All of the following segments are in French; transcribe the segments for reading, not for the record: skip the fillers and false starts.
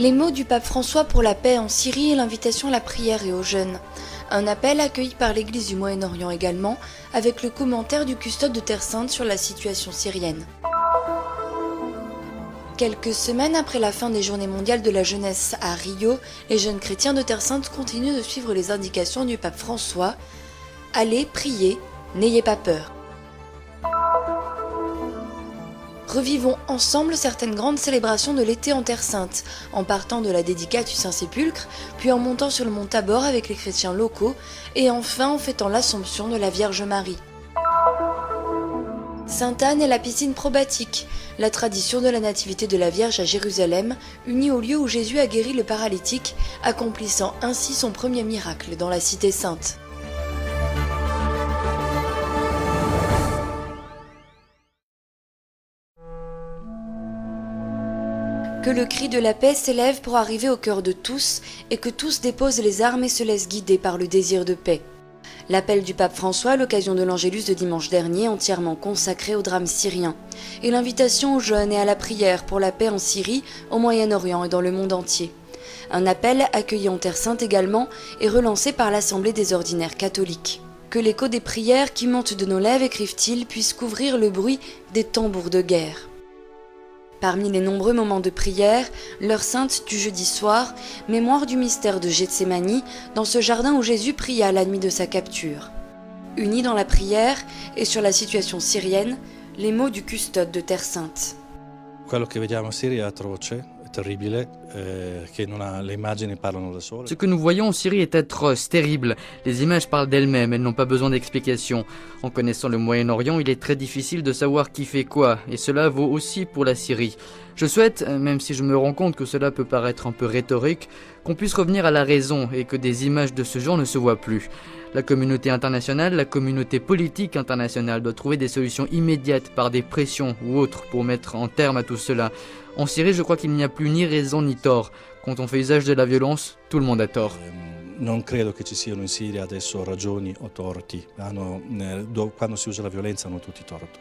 Les mots du pape François pour la paix en Syrie et l'invitation à la prière et aux jeûnes. Un appel accueilli par l'Église du Moyen-Orient également, avec le commentaire du custode de Terre Sainte sur la situation syrienne. Quelques semaines après la fin des Journées mondiales de la jeunesse à Rio, les jeunes chrétiens de Terre Sainte continuent de suivre les indications du pape François. Allez, priez, n'ayez pas peur. Revivons ensemble certaines grandes célébrations de l'été en Terre Sainte, en partant de la dédicate du Saint-Sépulcre, puis en montant sur le mont Tabor avec les chrétiens locaux, et enfin en fêtant l'Assomption de la Vierge Marie. Sainte-Anne et la piscine probatique, la tradition de la nativité de la Vierge à Jérusalem, unie au lieu où Jésus a guéri le paralytique, accomplissant ainsi son premier miracle dans la Cité Sainte. Que le cri de la paix s'élève pour arriver au cœur de tous et que tous déposent les armes et se laissent guider par le désir de paix. L'appel du pape François à l'occasion de l'Angélus de dimanche dernier entièrement consacré au drame syrien et l'invitation aux jeunes et à la prière pour la paix en Syrie, au Moyen-Orient et dans le monde entier. Un appel accueilli en Terre Sainte également et relancé par l'Assemblée des ordinaires catholiques. Que l'écho des prières qui montent de nos lèvres, écrivent-ils, puisse couvrir le bruit des tambours de guerre. Parmi les nombreux moments de prière, l'heure sainte du jeudi soir, mémoire du mystère de Gethsémani, dans ce jardin où Jésus pria la nuit de sa capture. Unis dans la prière et sur la situation syrienne, les mots du custode de Terre Sainte. Quello che vediamo in Siria è atroce, è terribile, che non ha, le immagini parlano da sole. Ce que nous voyons en Syrie est atroce, terrible. Les images parlent d'elles-mêmes, elles n'ont pas besoin d'explications. En connaissant le Moyen-Orient, il est très difficile de savoir qui fait quoi, et cela vaut aussi pour la Syrie. Je souhaite, même si je me rends compte que cela peut paraître un peu rhétorique, qu'on puisse revenir à la raison et que des images de ce genre ne se voient plus. La communauté internationale, la communauté politique internationale doit trouver des solutions immédiates par des pressions ou autres pour mettre un terme à tout cela. En Syrie, je crois qu'il n'y a plus ni raison ni tort. Quand on fait usage de la violence, tout le monde a tort. Non credo che ci siano in Siria adesso ragioni o torti. Quando si usa la violenza hanno tutti torto.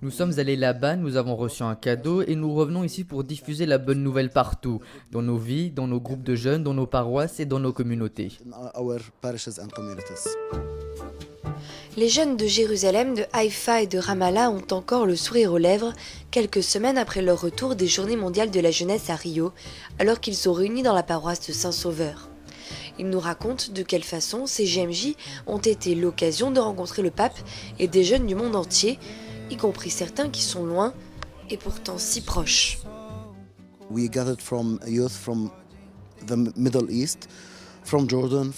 Nous sommes allés là-bas, nous avons reçu un cadeau et nous revenons ici pour diffuser la bonne nouvelle partout, dans nos vies, dans nos groupes de jeunes, dans nos paroisses et dans nos communautés. Les jeunes de Jérusalem, de Haïfa et de Ramallah ont encore le sourire aux lèvres quelques semaines après leur retour des Journées mondiales de la jeunesse à Rio, alors qu'ils sont réunis dans la paroisse de Saint-Sauveur. Ils nous racontent de quelle façon ces JMJ ont été l'occasion de rencontrer le pape et des jeunes du monde entier, y compris certains qui sont loin et pourtant si proches. We gathered from youth from the Middle East, from Jordan,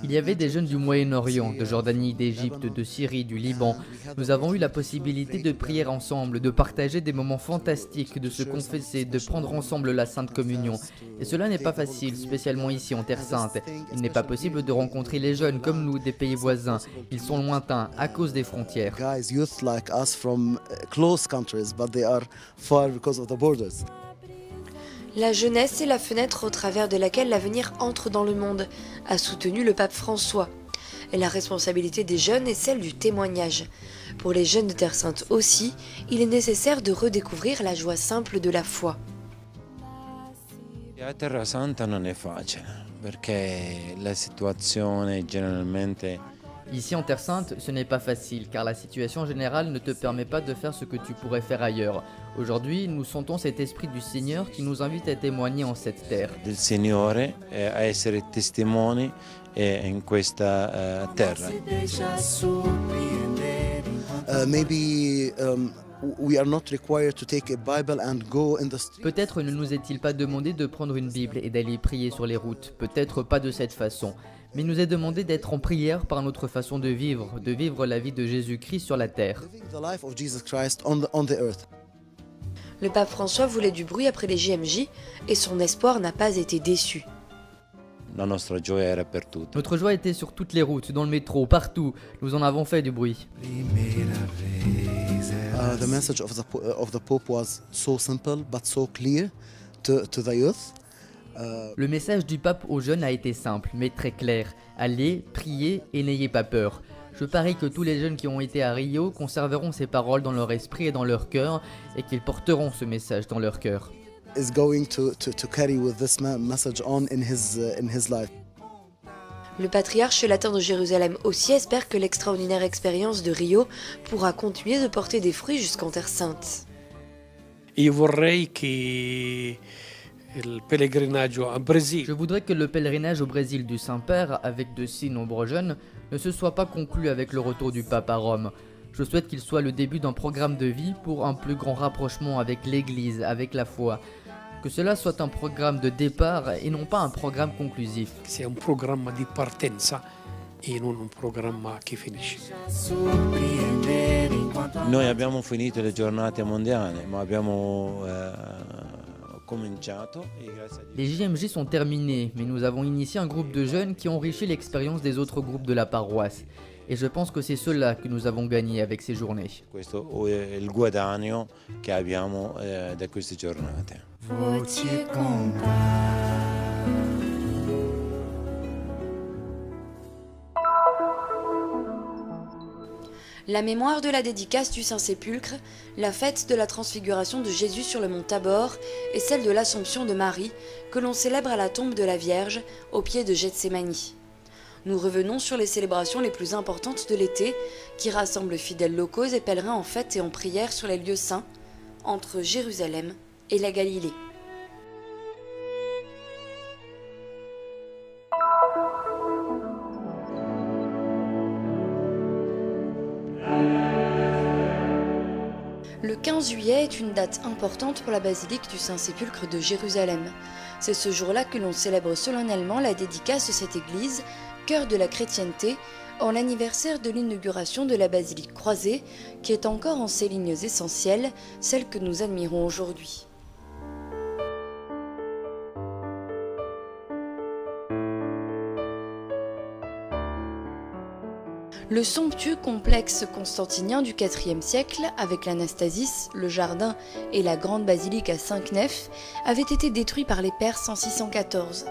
Il y avait des jeunes du Moyen-Orient, de Jordanie, d'Égypte, de Syrie, du Liban. Nous avons eu la possibilité de prier ensemble, de partager des moments fantastiques, de se confesser, de prendre ensemble la Sainte Communion. Et cela n'est pas facile, spécialement ici en Terre Sainte. Il n'est pas possible de rencontrer les jeunes comme nous des pays voisins. Ils sont lointains à cause des frontières. guys, youth like us from close countries, but they are far because of the borders. La jeunesse est la fenêtre au travers de laquelle l'avenir entre dans le monde, a soutenu le pape François. Et la responsabilité des jeunes est celle du témoignage. Pour les jeunes de Terre Sainte aussi, il est nécessaire de redécouvrir la joie simple de la foi. A Terra Santa non è facile, perché la situazione generalmente... Ici en Terre Sainte, ce n'est pas facile, car la situation générale ne te permet pas de faire ce que tu pourrais faire ailleurs. Aujourd'hui, nous sentons cet esprit du Seigneur qui nous invite à témoigner en cette terre. del Signore a essere testimoni in questa terra. Maybe we are not required to take a Bible and go in the street. Peut-être ne nous est-il pas demandé de prendre une Bible et d'aller prier sur les routes, peut-être pas de cette façon. Mais il nous est demandé d'être en prière par notre façon de vivre la vie de Jésus-Christ sur la terre. Living the life of Jesus Christ on the earth. Le pape François voulait du bruit après les JMJ et son espoir n'a pas été déçu. La nostra gioia era per tutti. Notre joie était sur toutes les routes, dans le métro, partout. Nous en avons fait du bruit. The message of the Pope was so simple but so clear to the youth. Le message du pape aux jeunes a été simple, mais très clair. Allez, priez et n'ayez pas peur. Je parie que tous les jeunes qui ont été à Rio conserveront ces paroles dans leur esprit et dans leur cœur et qu'ils porteront ce message dans leur cœur. Is going to carry with this message on in his life. Le patriarche latin de Jérusalem aussi espère que l'extraordinaire expérience de Rio pourra continuer de porter des fruits jusqu'en Terre Sainte. Io vorrei che il pellegrinaggio al Brasile Je voudrais que le pèlerinage au Brésil du Saint-Père, avec de si nombreux jeunes, ne se soit pas conclu avec le retour du pape à Rome. Je souhaite qu'il soit le début d'un programme de vie pour un plus grand rapprochement avec l'Église, avec la foi. Que cela soit un programme de départ et non pas un programme conclusif. sia un programma di partenza e non un programma che finisce. Noi abbiamo finito le giornate mondiali, ma abbiamo cominciato e grazie a Dio. Les JMJ sont terminés, mais nous avons initié un groupe de jeunes qui ont enrichi l'expérience des autres groupes de la paroisse. Et je pense que c'est cela que nous avons gagné avec ces journées. Questo è il guadagno che abbiamo da queste giornate. La mémoire de la dédicace du Saint-Sépulcre, la fête de la transfiguration de Jésus sur le mont Tabor et celle de l'Assomption de Marie que l'on célèbre à la tombe de la Vierge au pied de Gethsémani. Nous revenons sur les célébrations les plus importantes de l'été qui rassemblent fidèles locaux et pèlerins en fête et en prière sur les lieux saints entre Jérusalem et la Galilée. Le 15 juillet est une date importante pour la basilique du Saint-Sépulcre de Jérusalem. C'est ce jour-là que l'on célèbre solennellement la dédicace de cette église, cœur de la chrétienté, en l'anniversaire de l'inauguration de la basilique croisée, qui est encore en ses lignes essentielles, celle que nous admirons aujourd'hui. Le somptueux complexe constantinien du IVe siècle, avec l'Anastasis, le jardin et la grande basilique à 5 nefs, avait été détruit par les Perses en 614.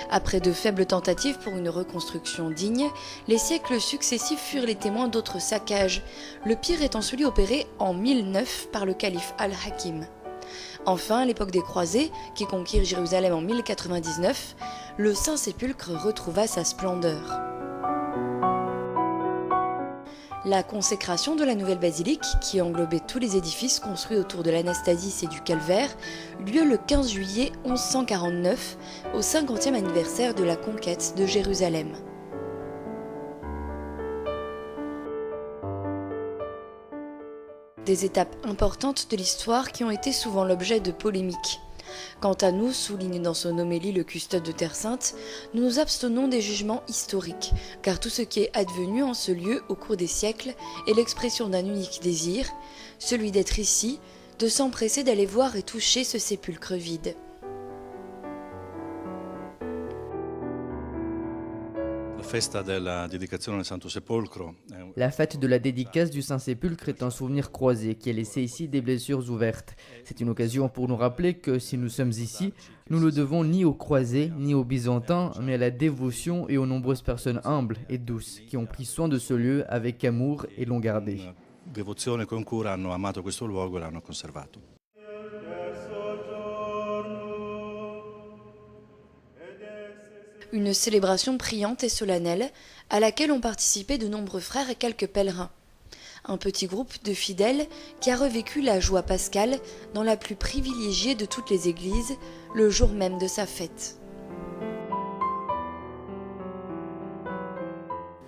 Après de faibles tentatives pour une reconstruction digne, les siècles successifs furent les témoins d'autres saccages, le pire étant celui opéré en 1009 par le calife Al-Hakim. Enfin, à l'époque des croisés, qui conquirent Jérusalem en 1099, le Saint-Sépulcre retrouva sa splendeur. La consécration de la nouvelle basilique, qui englobait tous les édifices construits autour de l'Anastasis et du Calvaire, eut lieu le 15 juillet 1149, au 50e anniversaire de la conquête de Jérusalem. Des étapes importantes de l'histoire qui ont été souvent l'objet de polémiques. Quant à nous, souligne dans son homélie le custode de Terre Sainte, nous nous abstenons des jugements historiques, car tout ce qui est advenu en ce lieu au cours des siècles est l'expression d'un unique désir, celui d'être ici, de s'empresser d'aller voir et toucher ce sépulcre vide. La fête de la dédicace du Saint-Sépulcre est un souvenir croisé qui a laissé ici des blessures ouvertes. C'est une occasion pour nous rappeler que si nous sommes ici, nous ne devons ni aux croisés, ni aux byzantins, mais à la dévotion et aux nombreuses personnes humbles et douces qui ont pris soin de ce lieu avec amour et l'ont gardé. Devozione con cura hanno amato questo luogo e l'hanno conservato. Une célébration priante et solennelle à laquelle ont participé de nombreux frères et quelques pèlerins. Un petit groupe de fidèles qui a revécu la joie pascale dans la plus privilégiée de toutes les églises, le jour même de sa fête.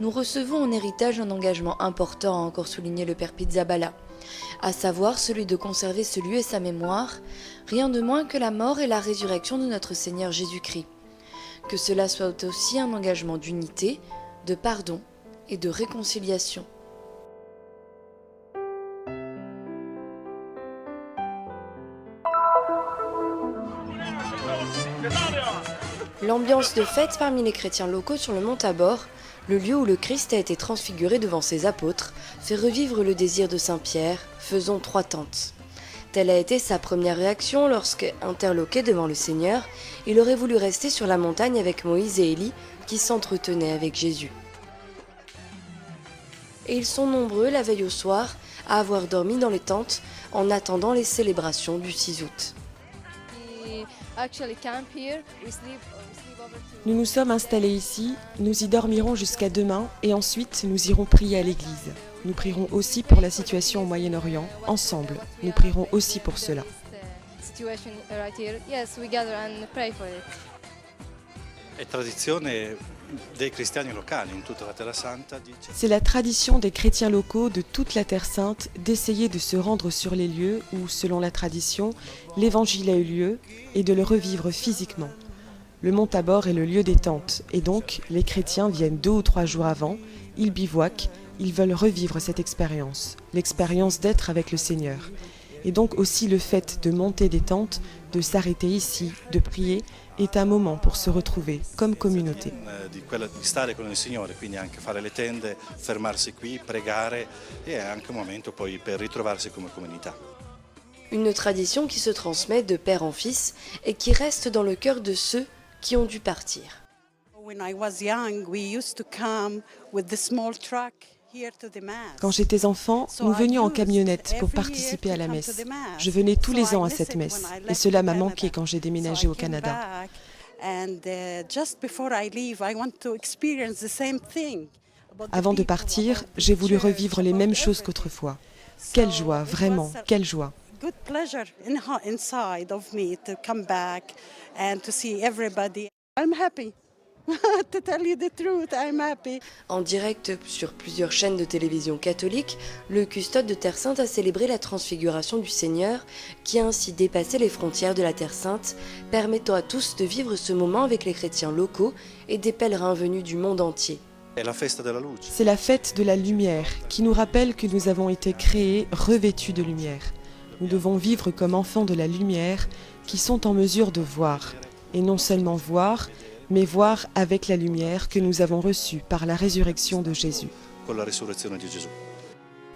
Nous recevons en héritage un engagement important, a encore souligné le père Pizzaballa, à savoir celui de conserver ce lieu et sa mémoire, rien de moins que la mort et la résurrection de notre Seigneur Jésus-Christ. Que cela soit aussi un engagement d'unité, de pardon et de réconciliation. L'ambiance de fête parmi les chrétiens locaux sur le mont Tabor, le lieu où le Christ a été transfiguré devant ses apôtres, fait revivre le désir de Saint Pierre, faisons 3 tentes. Telle a été sa première réaction lorsque, interloqué devant le Seigneur, il aurait voulu rester sur la montagne avec Moïse et Élie qui s'entretenaient avec Jésus. et ils sont nombreux la veille au soir à avoir dormi dans les tentes en attendant les célébrations du 6 août. Nous nous sommes installés ici, nous y dormirons jusqu'à demain et ensuite nous irons prier à l'église. Nous prierons aussi pour la situation au Moyen-Orient, ensemble. Nous prierons aussi pour cela. C'est la tradition des chrétiens locaux de toute la Terre Sainte d'essayer de se rendre sur les lieux où, selon la tradition, l'évangile a eu lieu et de le revivre physiquement. Le mont Tabor est le lieu des tentes et donc les chrétiens viennent 2 ou 3 jours avant, ils bivouaquent, ils veulent revivre cette expérience, l'expérience d'être avec le Seigneur. Et donc aussi le fait de monter des tentes, de s'arrêter ici, de prier, est un moment pour se retrouver comme communauté. Une tradition qui se transmet de père en fils et qui reste dans le cœur de ceux qui ont dû partir. Quand j'étais enfant, nous venions en camionnette pour participer à la messe. Je venais tous les ans à cette messe et cela m'a manqué quand j'ai déménagé au Canada. Avant de partir, j'ai voulu revivre les mêmes choses qu'autrefois. Quelle joie, vraiment, quelle joie! En direct sur plusieurs chaînes de télévision catholiques, le custode de Terre Sainte a célébré la transfiguration du Seigneur, qui a ainsi dépassé les frontières de la Terre Sainte, permettant à tous de vivre ce moment avec les chrétiens locaux et des pèlerins venus du monde entier. C'est la fête de la lumière qui nous rappelle que nous avons été créés revêtus de lumière. Nous devons vivre comme enfants de la lumière qui sont en mesure de voir, et non seulement voir, mais voir avec la lumière que nous avons reçue par la résurrection de Jésus.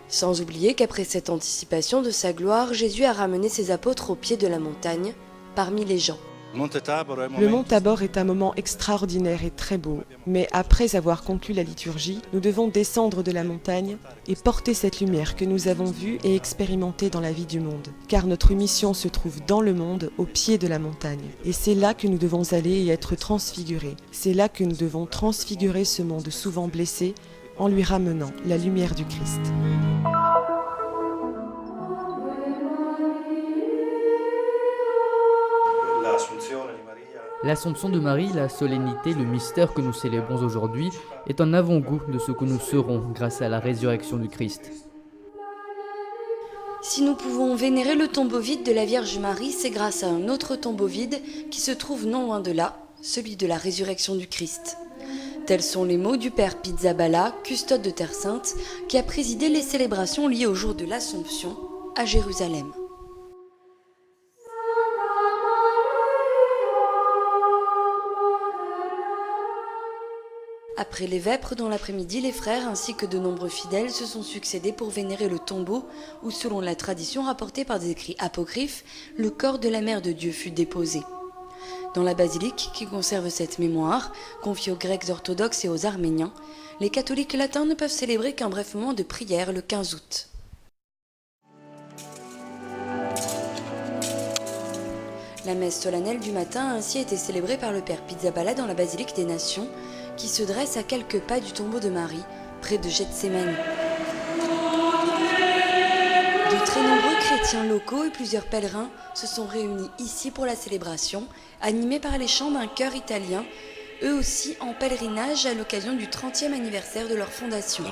Sans oublier qu'après cette anticipation de sa gloire, Jésus a ramené ses apôtres au pied de la montagne, parmi les gens. Le mont Tabor est un moment extraordinaire et très beau, mais après avoir conclu la liturgie, nous devons descendre de la montagne et porter cette lumière que nous avons vue et expérimentée dans la vie du monde. Car notre mission se trouve dans le monde, au pied de la montagne. Et c'est là que nous devons aller et être transfigurés. C'est là que nous devons transfigurer ce monde souvent blessé en lui ramenant la lumière du Christ. L'Assomption de Marie, la solennité, le mystère que nous célébrons aujourd'hui, est un avant-goût de ce que nous serons grâce à la résurrection du Christ. Si nous pouvons vénérer le tombeau vide de la Vierge Marie, c'est grâce à un autre tombeau vide qui se trouve non loin de là, celui de la résurrection du Christ. Tels sont les mots du père Pizzaballa, custode de Terre Sainte, qui a présidé les célébrations liées au jour de l'Assomption à Jérusalem. Après les vêpres dans l'après-midi, les frères ainsi que de nombreux fidèles se sont succédés pour vénérer le tombeau où, selon la tradition rapportée par des écrits apocryphes, le corps de la Mère de Dieu fut déposé. Dans la basilique qui conserve cette mémoire, confiée aux Grecs orthodoxes et aux Arméniens, les catholiques latins ne peuvent célébrer qu'un bref moment de prière le 15 août. La messe solennelle du matin a ainsi été célébrée par le père Pizzaballa dans la basilique des Nations, qui se dresse à quelques pas du tombeau de Marie, près de Gethsémani. De très nombreux chrétiens locaux et plusieurs pèlerins se sont réunis ici pour la célébration, animés par les chants d'un chœur italien, eux aussi en pèlerinage à l'occasion du 30e anniversaire de leur fondation.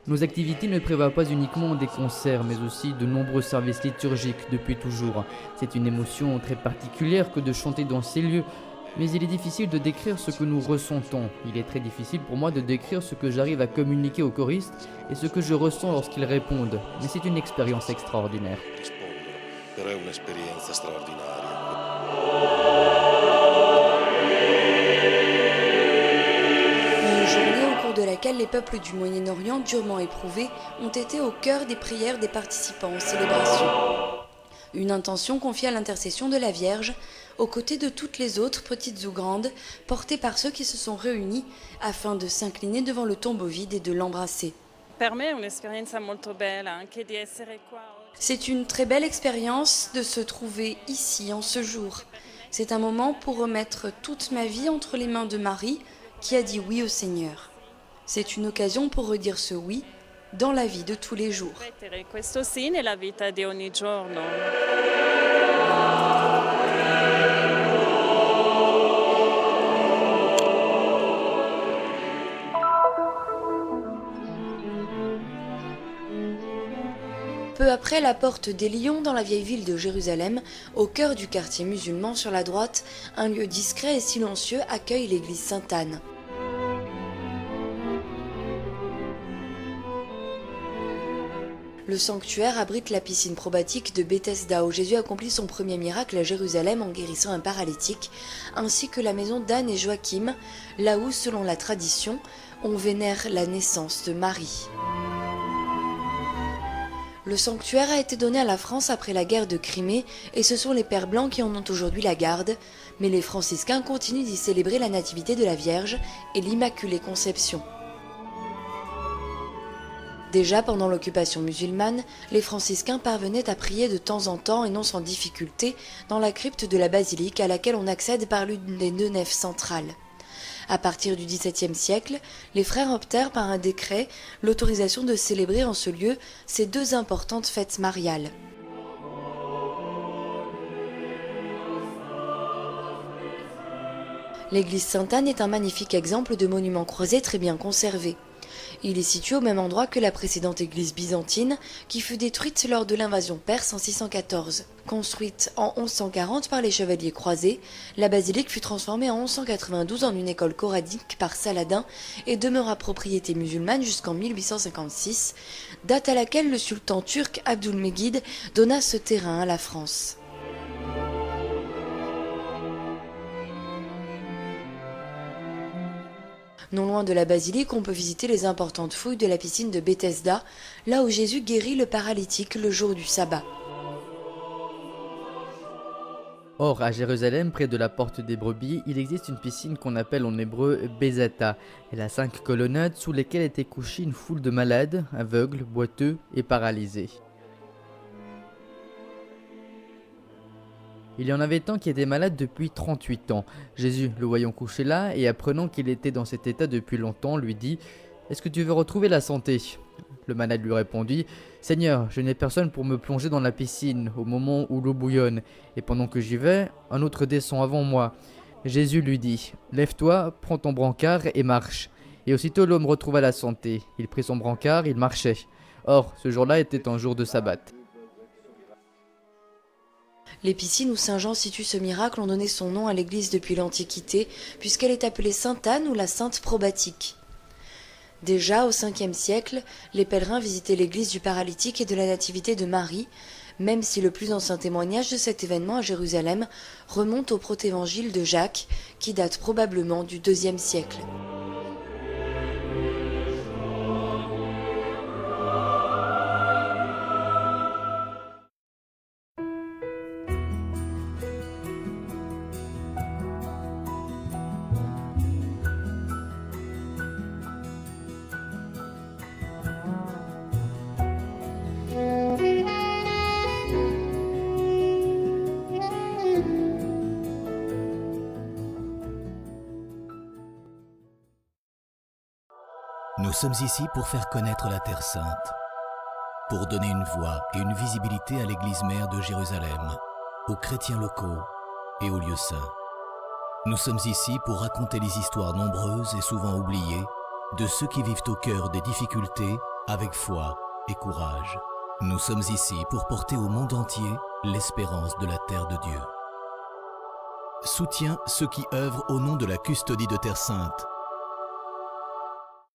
Nos activités ne prévoient pas uniquement des concerts, mais aussi de nombreux services liturgiques depuis toujours. C'est une émotion très particulière que de chanter dans ces lieux. Mais il est difficile de décrire ce que nous ressentons. Il est très difficile pour moi de décrire ce que j'arrive à communiquer aux choristes et ce que je ressens lorsqu'ils répondent. Mais c'est une expérience extraordinaire. Une journée au cours de laquelle les peuples du Moyen-Orient, durement éprouvés, ont été au cœur des prières des participants aux célébrations. Une intention confiée à l'intercession de la Vierge, aux côtés de toutes les autres, petites ou grandes, portées par ceux qui se sont réunis afin de s'incliner devant le tombeau vide et de l'embrasser. C'est une très belle expérience de se trouver ici en ce jour. C'est un moment pour remettre toute ma vie entre les mains de Marie, qui a dit oui au Seigneur. C'est une occasion pour redire ce oui dans la vie de tous les jours. Peu après la porte des Lions dans la vieille ville de Jérusalem, au cœur du quartier musulman sur la droite, un lieu discret et silencieux accueille l'église Sainte-Anne. Le sanctuaire abrite la piscine probatique de Bethesda où Jésus accomplit son premier miracle à Jérusalem en guérissant un paralytique, ainsi que la maison d'Anne et Joachim, là où, selon la tradition, on vénère la naissance de Marie. Le sanctuaire a été donné à la France après la guerre de Crimée et ce sont les Pères Blancs qui en ont aujourd'hui la garde, mais les franciscains continuent d'y célébrer la nativité de la Vierge et l'Immaculée Conception. Déjà pendant l'occupation musulmane, les franciscains parvenaient à prier de temps en temps et non sans difficulté dans la crypte de la basilique à laquelle on accède par l'une des 2 nefs centrales. À partir du XVIIe siècle, les frères obtinrent par un décret l'autorisation de célébrer en ce lieu ces 2 importantes fêtes mariales. L'église Sainte-Anne est un magnifique exemple de monument croisé très bien conservé. Il est situé au même endroit que la précédente église byzantine qui fut détruite lors de l'invasion perse en 614. Construite en 1140 par les chevaliers croisés, la basilique fut transformée en 1192 en une école coranique par Saladin et demeura propriété musulmane jusqu'en 1856, date à laquelle le sultan turc Abdülmecid donna ce terrain à la France. Non loin de la basilique, on peut visiter les importantes fouilles de la piscine de Bethesda, là où Jésus guérit le paralytique le jour du sabbat. Or, à Jérusalem, près de la porte des brebis, il existe une piscine qu'on appelle en hébreu Bezata. Elle a 5 colonnades sous lesquelles était couchée une foule de malades, aveugles, boiteux et paralysés. Il y en avait un qui était malade depuis 38 ans. Jésus, le voyant couché là et apprenant qu'il était dans cet état depuis longtemps, lui dit « Est-ce que tu veux retrouver la santé ?» Le malade lui répondit « Seigneur, je n'ai personne pour me plonger dans la piscine au moment où l'eau bouillonne, et pendant que j'y vais, un autre descend avant moi. » Jésus lui dit « Lève-toi, prends ton brancard et marche. » Et aussitôt l'homme retrouva la santé. Il prit son brancard, il marchait. Or, ce jour-là était un jour de sabbat. Les piscines où Saint Jean situe ce miracle ont donné son nom à l'église depuis l'Antiquité, puisqu'elle est appelée Sainte-Anne ou la Sainte Probatique. Déjà au 5e siècle, les pèlerins visitaient l'église du paralytique et de la Nativité de Marie, même si le plus ancien témoignage de cet événement à Jérusalem remonte au protévangile de Jacques, qui date probablement du 2e siècle. Nous sommes ici pour faire connaître la Terre Sainte, pour donner une voix et une visibilité à l'Église mère de Jérusalem, aux chrétiens locaux et aux lieux saints. Nous sommes ici pour raconter les histoires nombreuses et souvent oubliées de ceux qui vivent au cœur des difficultés avec foi et courage. Nous sommes ici pour porter au monde entier l'espérance de la terre de Dieu. Soutiens ceux qui œuvrent au nom de la custodie de Terre Sainte